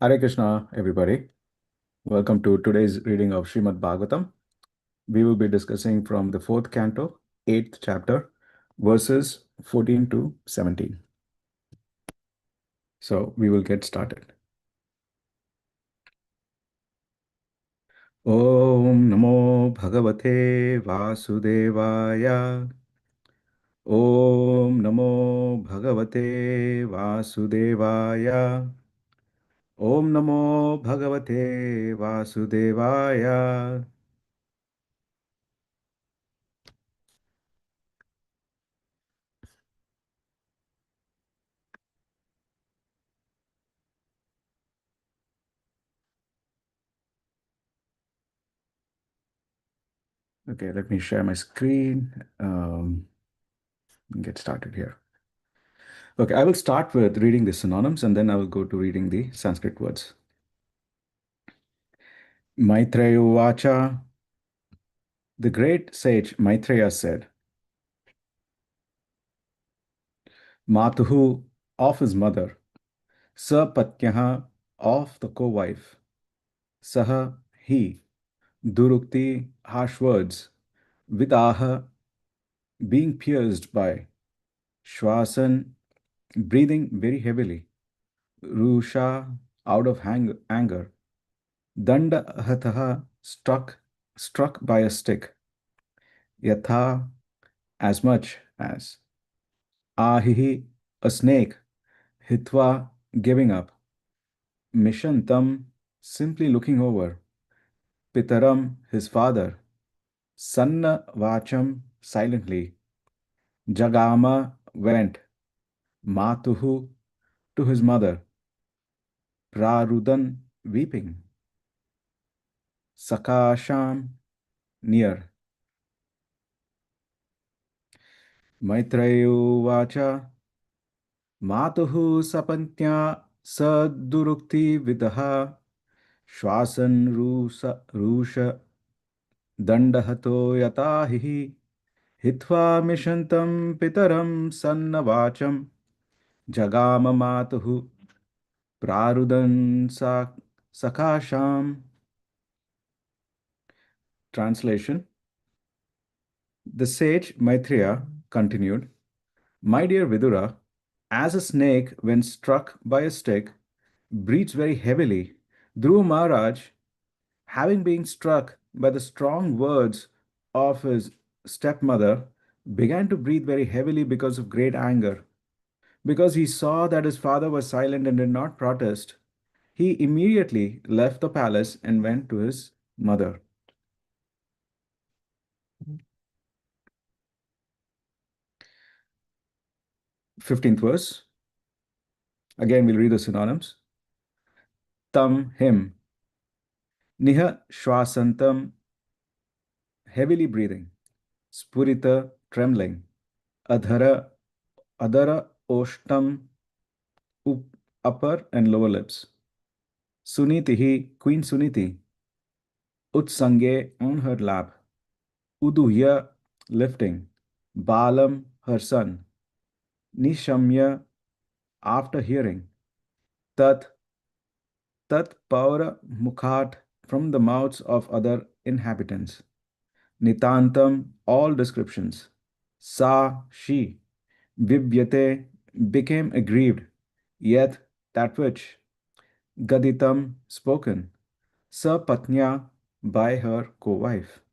Hare Krishna, everybody. Welcome to today's reading of Srimad Bhagavatam. We will be discussing from the fourth canto, eighth chapter, verses 14 to 17. So we will get started. Om Namo Bhagavate Vasudevaya. Om Namo Bhagavate Vasudevaya. Om Namo Bhagavate Vasudevaya. Okay, let me share my screen. Get started here. Okay, I will start with reading the synonyms and then I will go to reading the Sanskrit words. Maitreya Uvacha, the great sage Maitreya said, Matuhu, of his mother, Sapatyaha, of the co-wife, Saha, he, Durukti, harsh words, Vidaha, being pierced by, Shwasan, breathing very heavily, Rusha, out of anger, Dandahataha, struck by a stick, Yatha, as much as, Ahihi, a snake, Hitva, giving up, Mishantam, simply looking over, Pitaram, his father, Sanna Vacham, silently, Jagama, went, Matuhu, to his mother, Prarudan, weeping, Sakasham, near, Maitreyu Vacha, Matuhu sapantya sadurukti vidaha Shwasan rusha dandahato yatahihi Hitva mishantam pitaram sannavacham Jagama matuhu prarudan sakasham. Translation. The sage Maitreya continued, My dear Vidura, as a snake when struck by a stick breathes very heavily, Dhruva Maharaj, having been struck by the strong words of his stepmother, began to breathe very heavily because of great anger. Because he saw that his father was silent and did not protest, he immediately left the palace and went to his mother. 15th verse. Again, we'll read the synonyms. Tam, him. Niha, shwasantam, heavily breathing. Spurita, trembling. Adhara, adara, oshtam, upper and lower lips. Sunitihi, Queen Suniti. Utsange, on her lap. Uduhya, lifting. Balam, her son. Nishamya, after hearing. Tat, tat paura mukhat, from the mouths of other inhabitants. Nitantam, all descriptions. Sa, she. Vibyate, became aggrieved. Yet, that which. Gaditam, spoken. Sapatnya, by her co-wife.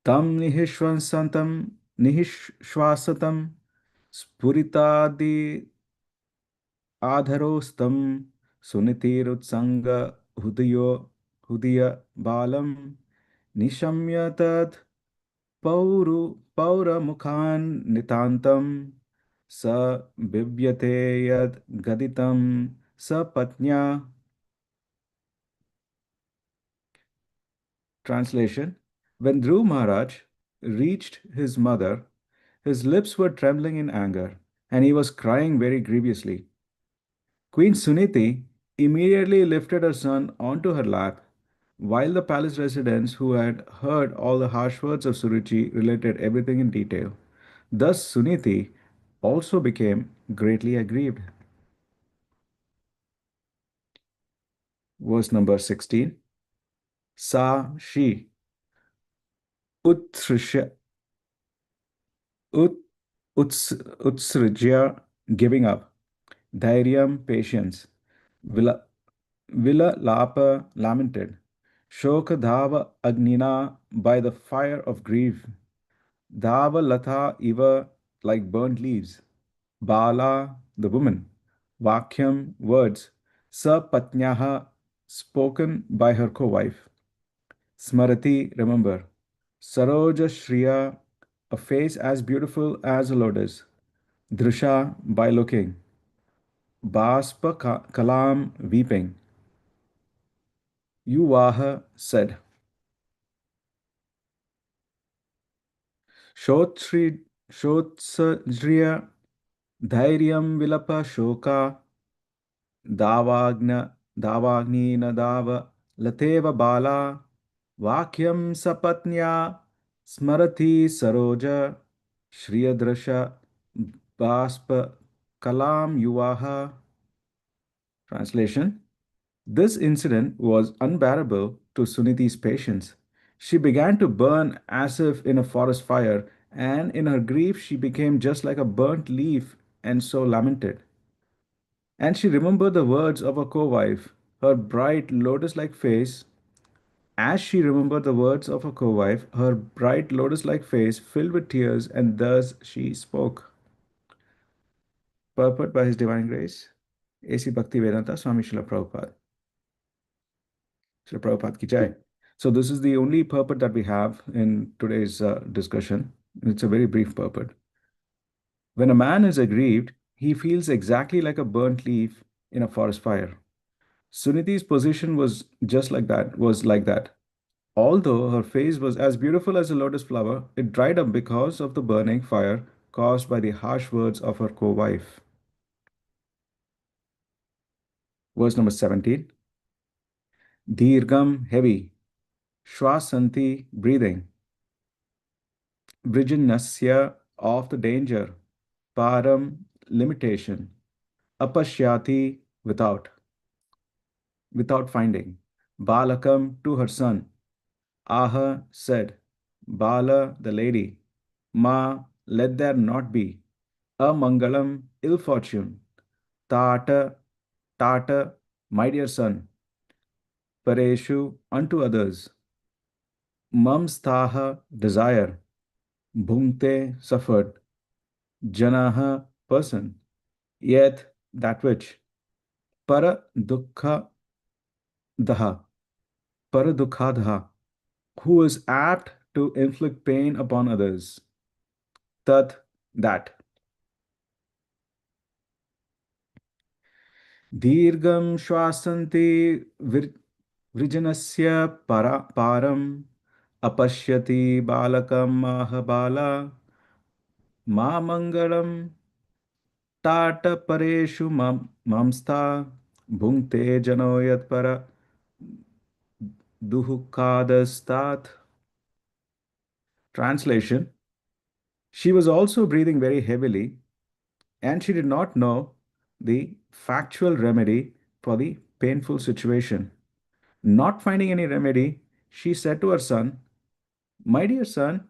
Tam nihishwasatam spuritadi adharostam sunitirutsanga hudiya balam nishamya tad pauramukhan nitantam sa bibyate yad gaditam sa patnya. Translation. When Dhruv Maharaj reached his mother, his lips were trembling in anger, and he was crying very grievously. Queen Suniti immediately lifted her son onto her lap, while the palace residents who had heard all the harsh words of Suruchi related everything in detail. Thus Suniti also became greatly aggrieved. Verse number 16. Sa she utsrisha ut utsrijya, giving up. Dhairyam, patience. Vila Lapa, lamented. Shoka dhava agnina, by the fire of grief. Dhava latha iva, like burnt leaves. Bala, the woman. Vakyam, words. Sapatnyaha, spoken by her co-wife. Smrati, remember. Saroja Shriya, a face as beautiful as a lotus. Drisha, by looking. Baspa Kalam, weeping. Yuvaha said. Shotri Shotsajriya, Dhairyam Vilapa Shoka, Davagna Davagnina Dava, Lateva Bala, Vakyam Sapatnya, Smrati Saroja, Shriyadrasha, Baspa Kalam Yuvaha. Translation. This incident was unbearable to Suniti's patience. She began to burn as if in a forest fire, and in her grief she became just like a burnt leaf and so lamented. And she remembered the words of her co-wife, her bright lotus-like face. As she remembered the words of her co-wife, her bright lotus-like face filled with tears, and thus she spoke. Purport by His Divine Grace, A.C. Bhaktivedanta Swami Srila Prabhupada. Srila Prabhupada ki jai. So this is the only purport that we have in today's discussion. It's a very brief purport. When a man is aggrieved, he feels exactly like a burnt leaf in a forest fire. Suniti's position was like that. Although her face was as beautiful as a lotus flower, it dried up because of the burning fire caused by the harsh words of her co-wife. Verse number 17. Dirgam, heavy. Shwasanti, breathing. Vrijinasya, of the danger. Param, limitation. Apashyati, without finding. Balakam, to her son. Aha, said. Bala, the lady. Ma, let there not be. Amangalam, ill fortune. Tata, Tata, my dear son. Pareshu, unto others. Mamstaha, desire. Bhungte, suffered. Janaha, person. Yet, that which. Para dukkha daha. Para dukkha daha. Who is apt to inflict pain upon others. Tat, that. Dirgam shwasanti vrijanasya param apashyati balakam mahabala ma mangalam tata pareshu mamsta bhungte jano yat para duhukadastat. Translation. She was also breathing very heavily, and she did not know the factual remedy for the painful situation. Not finding any remedy, she said to her son, my dear son,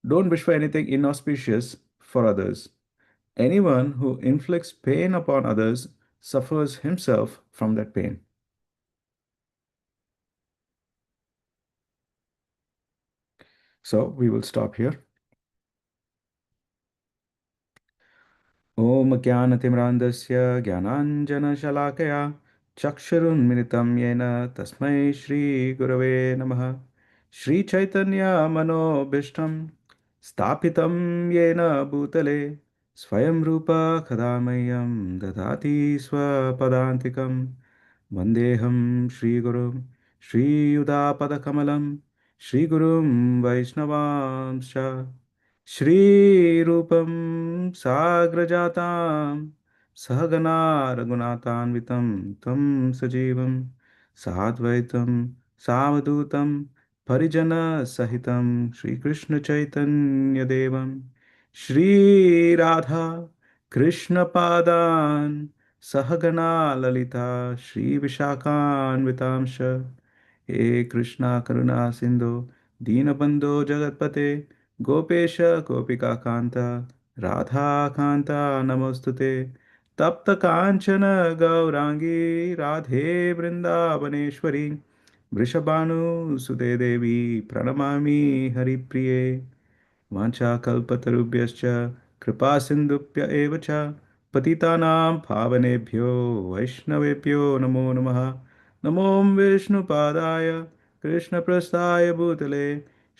don't wish for anything inauspicious for others. Anyone who inflicts pain upon others suffers himself from that pain. So we will stop here. ॐ ज्ञानतिम्रान्धस्य ज्ञानाञ्जनशलाकया चक्षुरुन्मिलितं येन तस्मै श्रीगुरवे नमः श्रीचैतन्यमनोभीष्टं स्थापितं येन भूतले स्वयं रूप कदा मह्यं ददाति स्वपदान्तिकं वन्देऽहं श्रीगुरुं श्रीयुतापदकमलं श्रीगुरुं वैष्णवांश्च श्रीरूपं साग्रजातां सहगना रघुनाथान्वितं तं सजीवं साद्वैतं सावधूतं परिजनसहितं श्रीकृष्णचैतन्यदेवं श्रीराधा कृष्णपादान् सहगना ललिता श्रीविशाखान्वितांश हे कृष्णा करुणा सिंधु दीनबंधो जगत्पते गोपेश गोपिकान्त राधाकान्ता नमोस्तुते तप्त कांचन गौरांगी राधे वृंदावनेश्वरी वृषभानुसुते देवी प्रणमामि हरिप्रिये वाञ्छाकल्पतरुभ्यश्च कृपा सिन्धुभ्य एव च पतितानां पावनेभ्यो वैष्णवेभ्यो नमो नमः नमो विष्णुपादाय कृष्णप्रस्थाय भूतले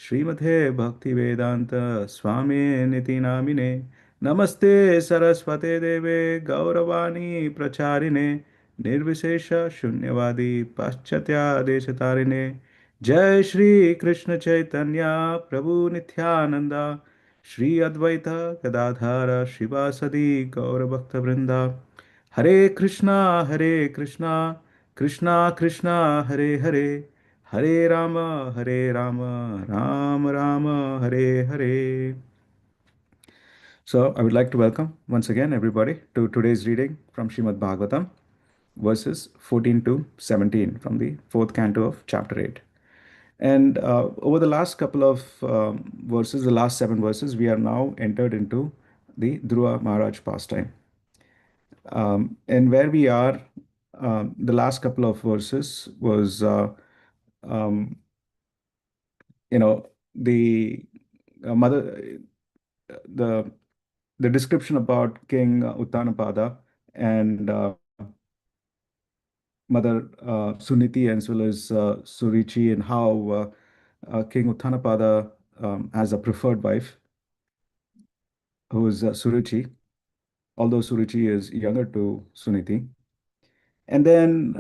श्रीमते भक्तिवेदान्त स्वामिनिति नामिने नमस्ते सरस्वते देवे गौरवाणी प्रचारिणे निर्विशेष शून्यवादी पाश्चात्यादेशतारिणे जय श्री कृष्ण चैतन्य प्रभु नित्यानंदा श्री अद्वैत गदाधर शिवासदि गौरभक्त वृंदा हरे Krishna Krishna Krishna Hare Hare Hare Ram Ram Ram Hare Hare. So I would like to welcome once again everybody to today's reading from Srimad Bhagavatam, verses 14 to 17 from the fourth canto of chapter 8. And over the last couple of verses, the last seven verses, we are now entered into the Dhruva Maharaj pastime. And where we are, the last couple of verses was, um, the mother, the the description about King Uttanapada and Mother Suniti, as well as Surichi, and how King Uttanapada has a preferred wife who is Suruchi, although Suruchi is younger to Suniti. And then,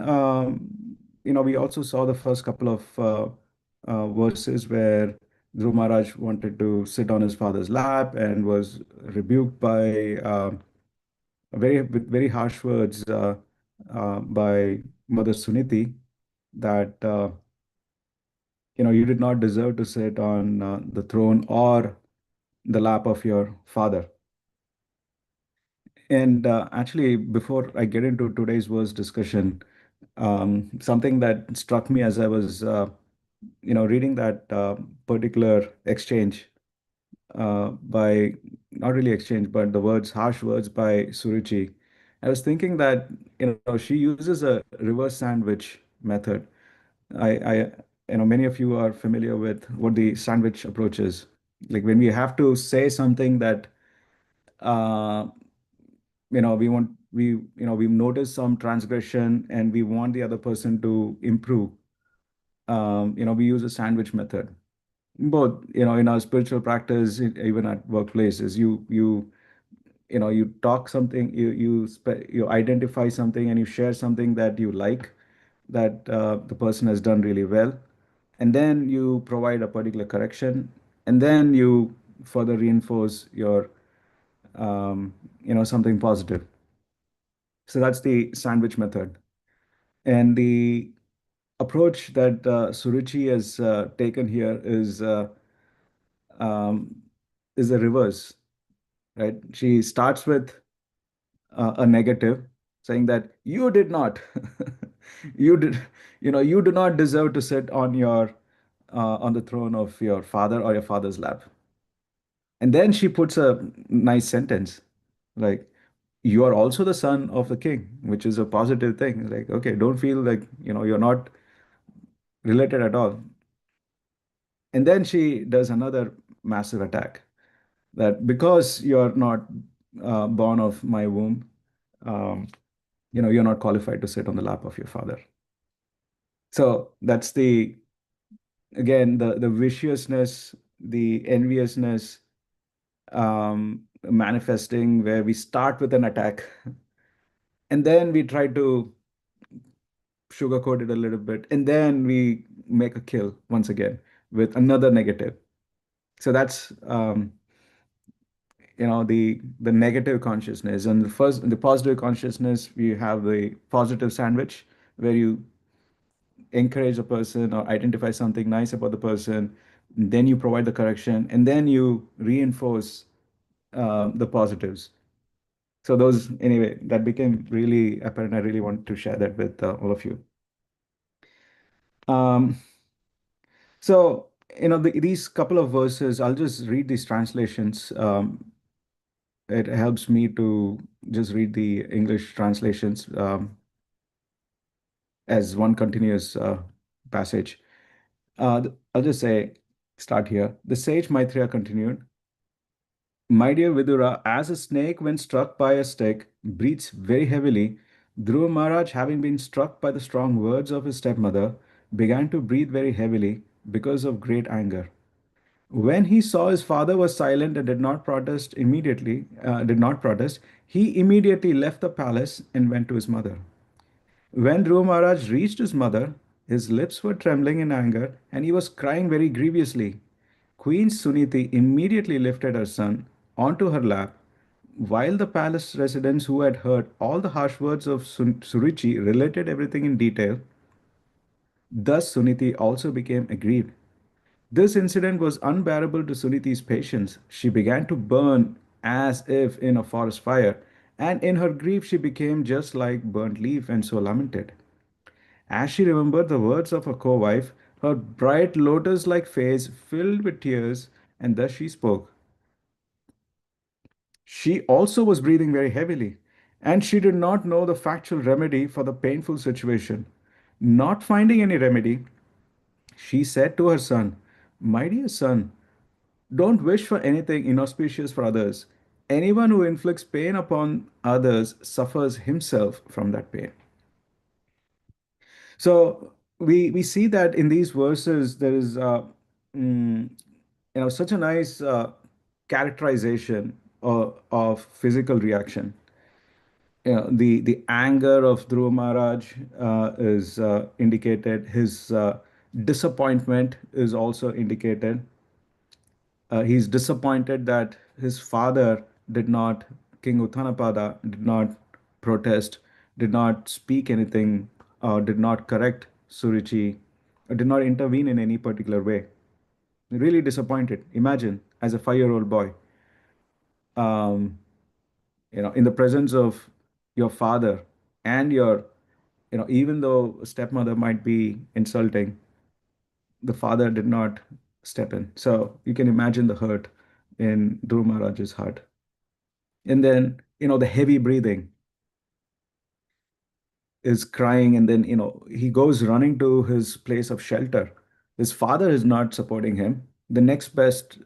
we also saw the first couple of verses where Dhruva Maharaj wanted to sit on his father's lap and was rebuked by with very harsh words by Mother Suniti that you did not deserve to sit on the throne or the lap of your father. And actually, before I get into today's verse discussion, something that struck me as I was, reading that particular exchange by, not really exchange, but the words, harsh words by Suruchi. I was thinking that, she uses a reverse sandwich method. I, many of you are familiar with what the sandwich approach is. Like when we have to say something that uh, we want we notice some transgression and we want the other person to improve. We use a sandwich method, both in our spiritual practice, even at workplaces. You talk something, you identify something, and you share something that you like, that the person has done really well, and then you provide a particular correction, and then you further reinforce your something positive. So that's the sandwich method. And the approach that Suruchi has taken here um, is the reverse, right? She starts with a negative, saying that you did not, you did, you do not deserve to sit on the throne of your father or your father's lap. And then she puts a nice sentence, like, you are also the son of the king, which is a positive thing. Like, okay, don't feel like, you're not related at all. And then she does another massive attack, that because you're not born of my womb, um, you're not qualified to sit on the lap of your father. So that's again, the viciousness, the enviousness manifesting, where we start with an attack and then we try to sugarcoat it a little bit, and then we make a kill once again with another negative. So that's the negative consciousness. And the positive consciousness, we have the positive sandwich, where you encourage a person or identify something nice about the person, then you provide the correction, and then you reinforce the positives. So those, anyway, that became really apparent. I really want to share that with all of you. Um, so, these couple of verses, I'll just read these translations. It helps me to just read the English translations as one continuous passage. I'll just say, start here. The sage Maitreya continued, my dear Vidura, as a snake when struck by a stick breathes very heavily, Dhruva Maharaj, having been struck by the strong words of his stepmother, began to breathe very heavily because of great anger. When he saw his father was silent and did not protest, he immediately left the palace and went to his mother. When Dhruva Maharaj reached his mother, his lips were trembling in anger and he was crying very grievously. Queen Suniti immediately lifted her son onto her lap, while the palace residents who had heard all the harsh words of Suruchi related everything in detail. Thus Suniti also became aggrieved. This incident was unbearable to Suniti's patience. She began to burn as if in a forest fire, and in her grief she became just like burnt leaf and so lamented. As she remembered the words of her co-wife, her bright lotus-like face filled with tears, and thus she spoke. She also was breathing very heavily, and she did not know the factual remedy for the painful situation. Not finding any remedy, she said to her son, my dear son, don't wish for anything inauspicious for others. Anyone who inflicts pain upon others suffers himself from that pain. So we see that in these verses there is mm, such a nice characterization of physical reaction. The anger of Dhruva Maharaj is indicated. His disappointment is also indicated. He's disappointed that his father did not, King Uttanapada, did not protest, did not speak anything, did not correct Surichi, or did not intervene in any particular way. Really disappointed. Imagine, as a 5-year-old boy, um, in the presence of your father and your, even though stepmother might be insulting, the father did not step in. So you can imagine the hurt in Dhruv Maharaj's heart. And then, the heavy breathing is crying, and then, he goes running to his place of shelter. His father is not supporting him. The next best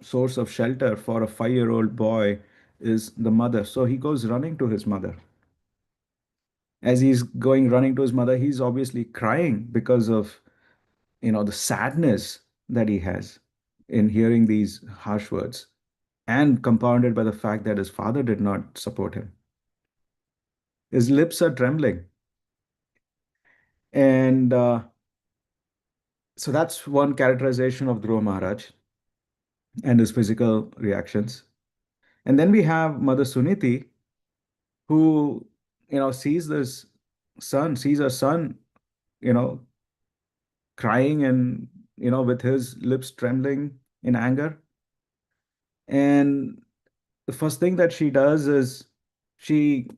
source of shelter for a 5-year-old boy is the mother. So he goes running to his mother. As he's going running to his mother, he's obviously crying because of, the sadness that he has in hearing these harsh words, and compounded by the fact that his father did not support him. His lips are trembling. And so that's one characterization of Dhruva Maharaj and his physical reactions. And then we have Mother Suniti, who, sees her son, you know, crying and, with his lips trembling in anger. And the first thing that she does is she,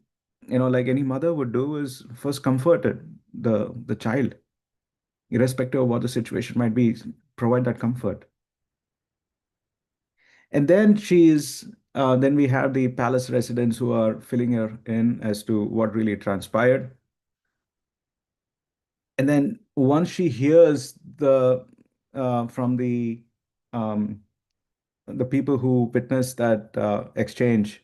like any mother would do, is first comforted the child, irrespective of what the situation might be, provide that comfort. And then we have the palace residents who are filling her in as to what really transpired. And then once she hears from um, the people who witnessed that exchange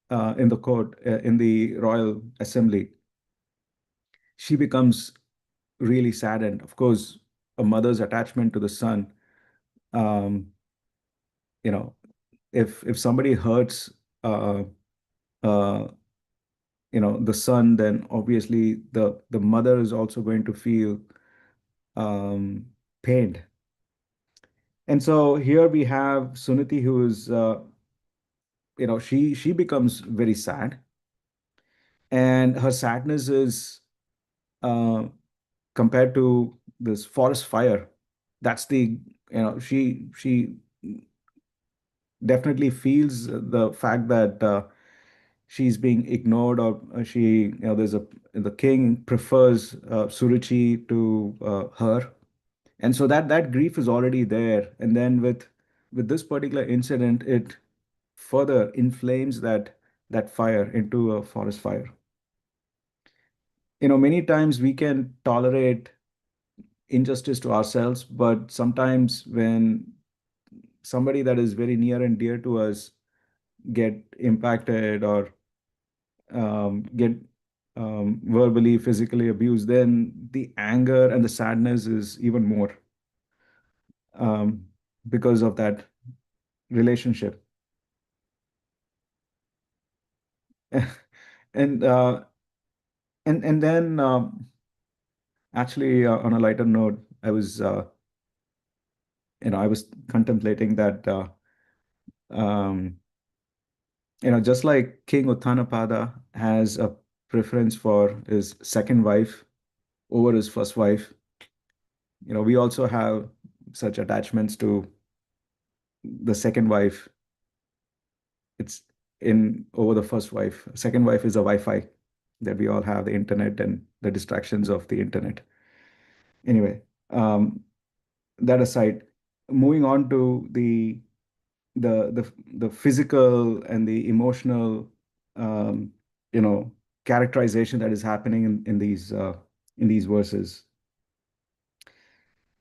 in the court, in the royal assembly, she becomes really saddened. Of course, a mother's attachment to the son, um, you know, if somebody hurts uh, uh, the son, then obviously the mother is also going to feel um, pained. And so here we have Suniti, who is she becomes very sad, and her sadness is uh, compared to this forest fire. That's the she definitely feels the fact that she's being ignored, or there's a the king prefers Suruchi to her, and so that grief is already there. And then with this particular incident, it further inflames that fire into a forest fire. Many times we can tolerate injustice to ourselves, but sometimes when somebody that is very near and dear to us get impacted, or get verbally, physically abused, then the anger and the sadness is even more, um, because of that relationship. and and then actually, on a lighter note, I was contemplating that, um, just like King Uttanapada has a preference for his second wife over his first wife, we also have such attachments to the second wife. It's in over the first wife. Second wife is a Wi-Fi that we all have, the internet and the distractions of the internet. Anyway, that aside, moving on to the physical and the emotional, um, you know, characterization that is happening in these verses.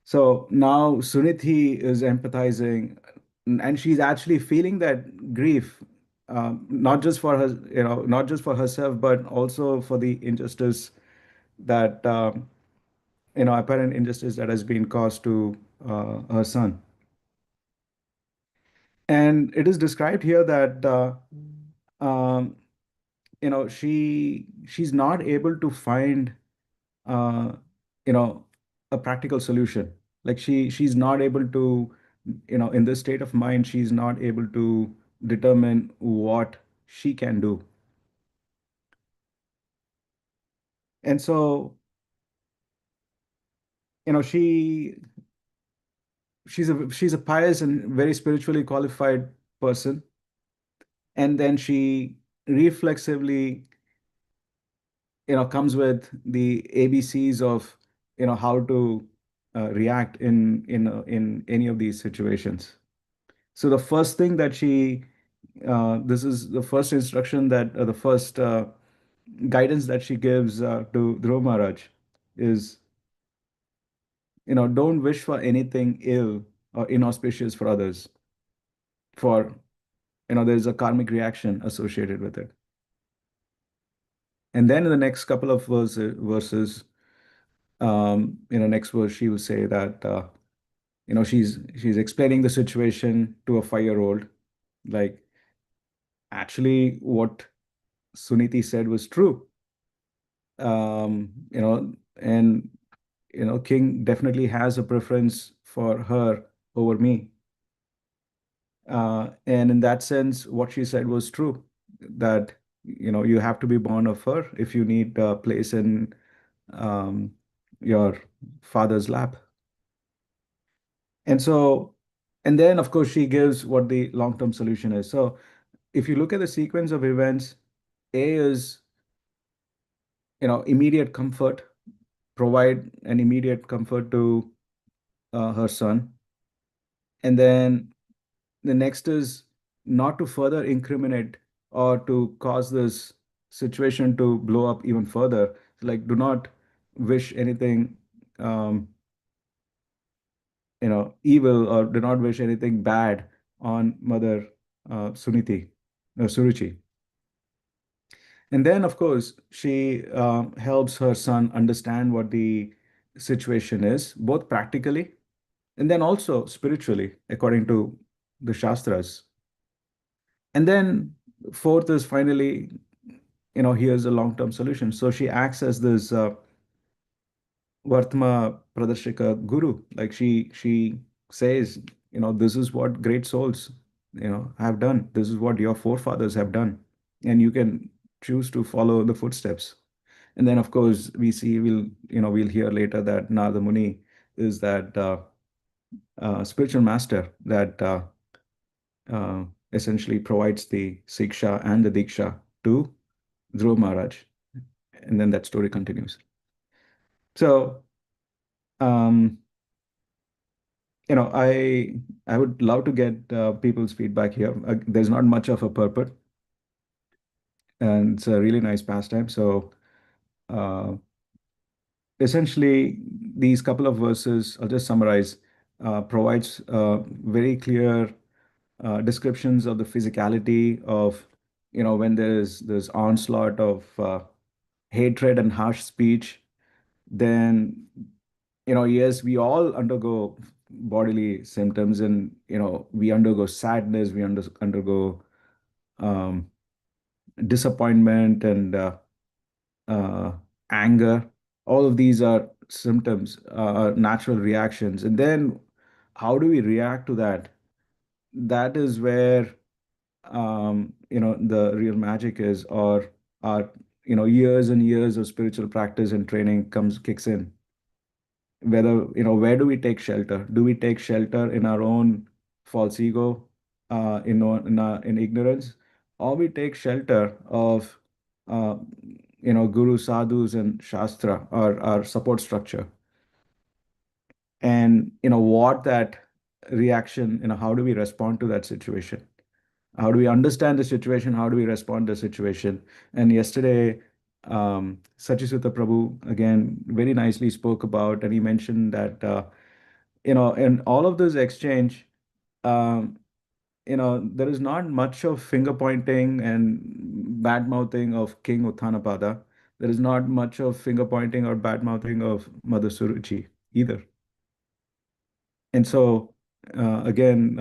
So now Suniti is empathizing, and she's actually feeling that grief, not just for her, not just for herself, but also for the injustice that, apparent injustice that has been caused to her son. And it is described here that, um, she's not able to find, uh, you know, a practical solution. Like she's not able to, in this state of mind, she's not able to determine what she can do. And so, she she's a pious and very spiritually qualified person, and then she reflexively, comes with the ABCs of, how to react in any of these situations. So the first thing that this is the first instruction, that the first guidance that she gives to Dhruva Maharaj is, don't wish for anything ill or inauspicious for others, for, there's a karmic reaction associated with it. And then in the next couple of verses, next verse, she will say that, she's explaining the situation to a 5-year-old, like, actually what Suniti said was true. And King definitely has a preference for her over me. And in that sense, what she said was true, that, you have to be born of her if you need a place in, um, your father's lap. And so, and then of course, she gives what the long-term solution is. So if you look at the sequence of events, A is, immediate comfort, provide an immediate comfort to her son. And then the next is not to further incriminate or to cause this situation to blow up even further. Like, do not wish anything, um, evil, or do not wish anything bad on Mother Suniti, Suruchi. And then, of course, she helps her son understand what the situation is, both practically and then also spiritually, according to the Shastras. And then, fourth is finally, here's a long-term solution. So she acts as this Vartma Pradarshika Guru. Like she says, this is what great souls, have done. This is what your forefathers have done. And you can choose to follow the footsteps. And then, of course, we'll hear later that Narada Muni is that spiritual master that essentially provides the siksha and the diksha to Dhruva Maharaj, and then that story continues. So, um, I would love to get people's feedback here. There's not much of a purport, and it's a really nice pastime. So, uh, essentially, these couple of verses, I'll just summarize, provides very clear descriptions of the physicality of, when there's onslaught of hatred and harsh speech. Then, yes, we all undergo bodily symptoms, and we undergo sadness, we undergo um, disappointment and uh, anger. All of these are symptoms, are natural reactions. And then how do we react to that? That is where the real magic is, or our years and years of spiritual practice and training kicks in. Whether, where do we take shelter? Do we take shelter in our own false ego, in ignorance, or we take shelter of uh, guru, sadhus, and shastra, or our support structure? And what that reaction, how do we respond to that situation? How do we understand the situation? How do we respond to the situation? And yesterday, Sachisuta Prabhu again very nicely spoke about, and he mentioned that in all of this exchange, um, there is not much of finger pointing and bad mouthing of King Uttanapada. There is not much of finger pointing or bad mouthing of Mother Suruchi either. And so, again,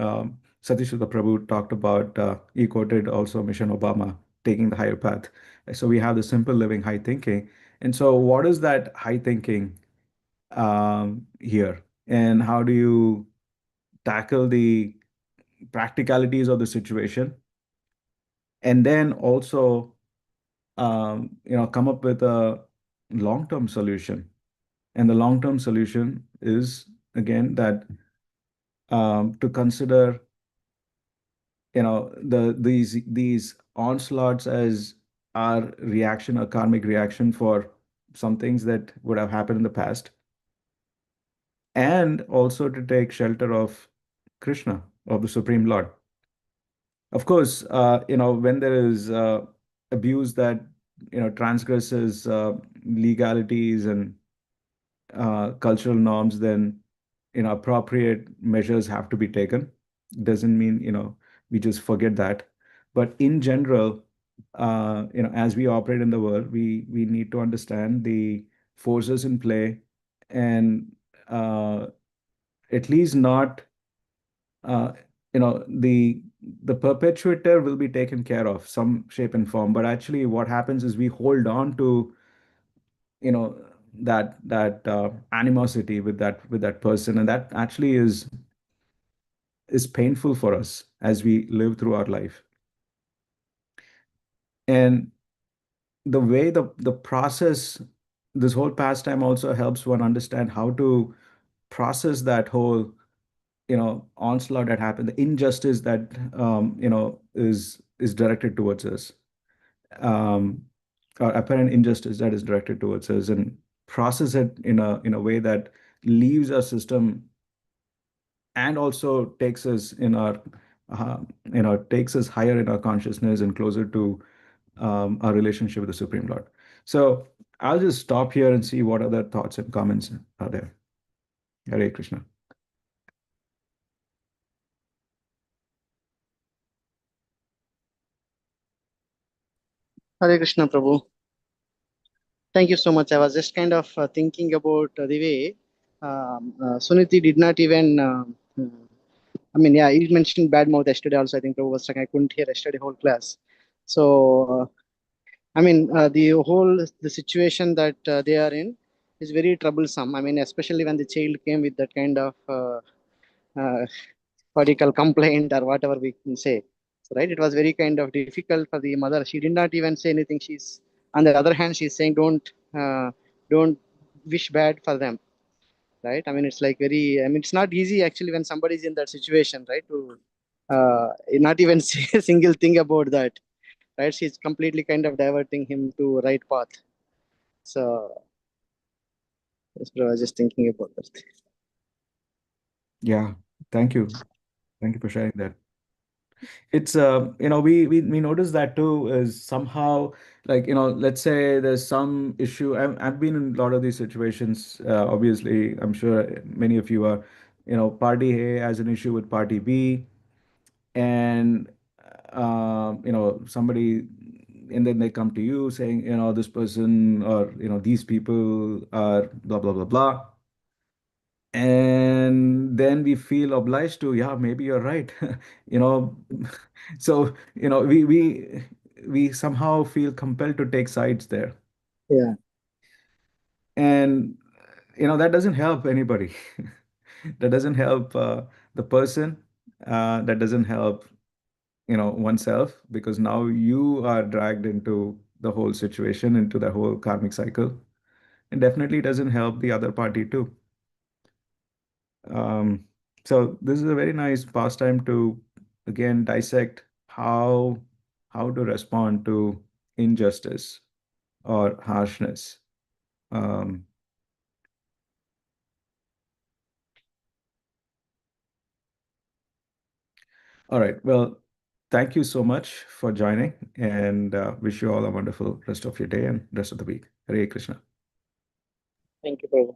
Satyashuddha Prabhu talked about, he quoted also Mission Obama, taking the higher path. So we have the simple living, high thinking. And so, what is that high thinking here? And how do you tackle the practicalities of the situation? And then also, come up with a long-term solution. And the long-term solution is, again, that to consider these onslaughts as our reaction, a karmic reaction for some things that would have happened in the past, and also to take shelter of Krishna, of the Supreme Lord. Of course, when there is abuse that transgresses legalities and cultural norms, then appropriate measures have to be taken. Doesn't mean we just forget that, but in general, as we operate in the world, we need to understand the forces in play, and at least not uh, the perpetuator will be taken care of some shape and form, but actually what happens is we hold on to you know that animosity with that person, and that actually is painful for us as we live through our life. And the way the process, this whole pastime also helps one understand how to process that whole onslaught that happened, the injustice that is directed towards us, um, or apparent injustice that is directed towards us, and process it in a way that leaves our system, and also takes us in our takes us higher in our consciousness and closer to our relationship with the Supreme Lord. So I'll just stop here and see what other thoughts and comments are there. Hare Krishna. Hare Krishna, Prabhu. Thank you so much. I was just kind of thinking about the way Suniti did not even. I mean, yeah, you mentioned bad mouth yesterday also. I think Prabhu was talking. I couldn't hear yesterday whole class. So, I mean, the situation that they are in is very troublesome. I mean, especially when the child came with that kind of uh, what you call complaint or whatever we can say. So, right, it was very kind of difficult for the mother. She did not even say anything. She's on the other hand, she's saying don't wish bad for them, right? I mean, it's like very. I mean, it's not easy actually when somebody is in that situation, right? To not even say a single thing about that, right? She's completely kind of diverting him to right path. So that's what I was just thinking about that. Yeah, thank you. Thank you for sharing that. It's we notice that too is somehow like let's say there's some issue. I've been in a lot of these situations. Obviously, I'm sure many of you are. Party A has an issue with party B, and somebody, and then they come to you saying this person or these people are blah blah blah blah, and then we feel obliged to, yeah, maybe you're right. you know so we somehow feel compelled to take sides there, Yeah, and that doesn't help anybody. That doesn't help the person, that doesn't help oneself, because now you are dragged into the whole situation, into the whole karmic cycle, and definitely doesn't help the other party too. Um, so this is a very nice pastime to again dissect how to respond to injustice or harshness. Um, all right. Well, thank you so much for joining, and wish you all a wonderful rest of your day and rest of the week. Hare Krishna. thank you, Prabhu.